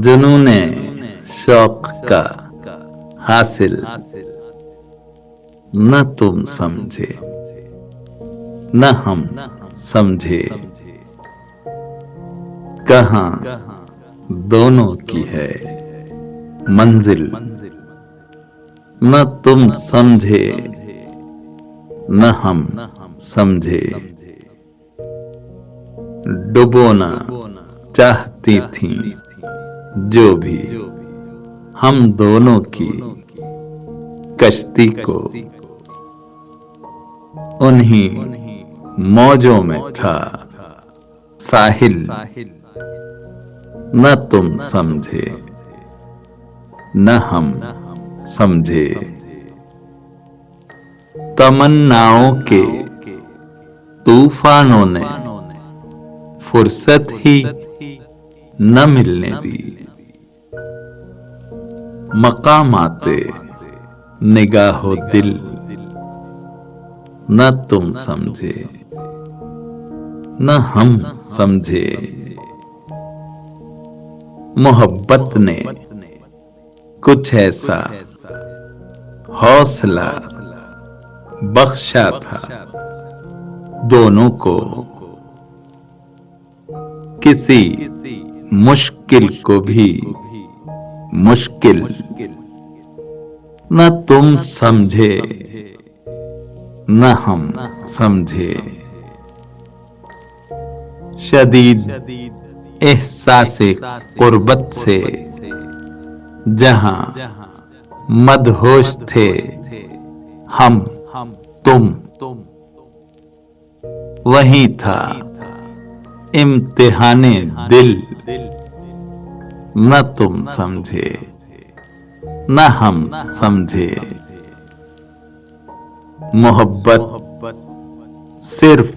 जुनूने शौक का हासिल न तुम समझे, न हम समझे। कहाँ दोनों की है मंजिल, न तुम समझे न हम समझे। डुबोना चाहती थीं जो भी हम दोनों की कश्ती को, उन्हीं मौजों में था साहिल, न तुम समझे न हम समझे। तमन्नाओं के तूफानों ने फुर्सत ही न मिलने दी। मकामाते निगाहो दिल न तुम समझे न हम समझे। मोहब्बत ने कुछ ऐसा हौसला बख्शा था दोनों को, किसी मुश्किल को भी मुश्किल न तुम समझे न हम समझे। शदीद एहसासे कुर्बत से जहां मदहोश थे हम तुम, वहीं था इम्तिहाने दिल, न तुम समझे न हम समझे। मोहब्बत सिर्फ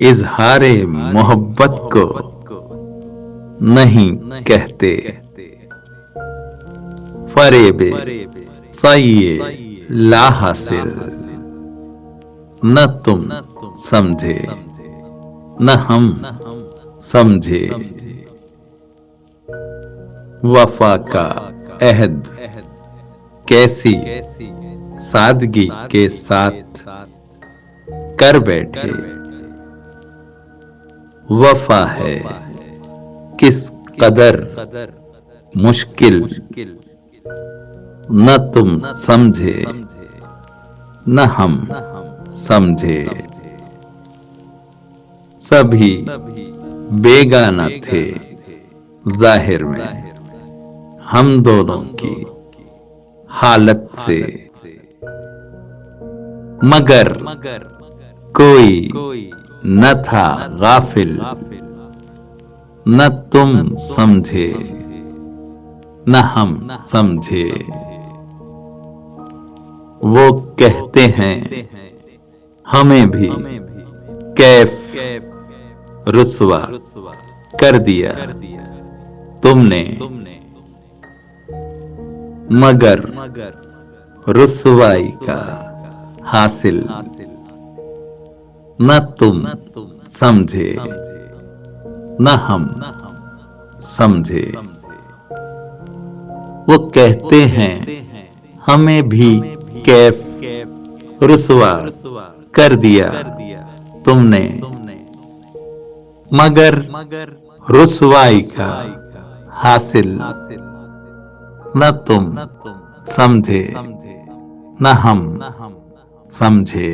इजहारे मोहब्बत को नहीं कहते, फरेबे सये लाहासिल न तुम समझे न हम समझे। वफा का अहद कैसी सादगी के साथ कर बैठे, वफा है किस कदर मुश्किल न तुम समझे न हम समझे। सभी बेगाना थे जाहिर में हम दोनों की हालत से, मगर कोई न था गाफिल न तुम समझे न हम समझे। वो कहते हैं हमें भी कैफ रुसवा कर दिया तुमने, मगर रुसवाई का हासिल न तुम समझे न हम समझे। वो कहते हैं हमें भी कैफ रुसवा कर दिया तुमने, मगर रुसवाई का हासिल न तुम समझे न हम समझे।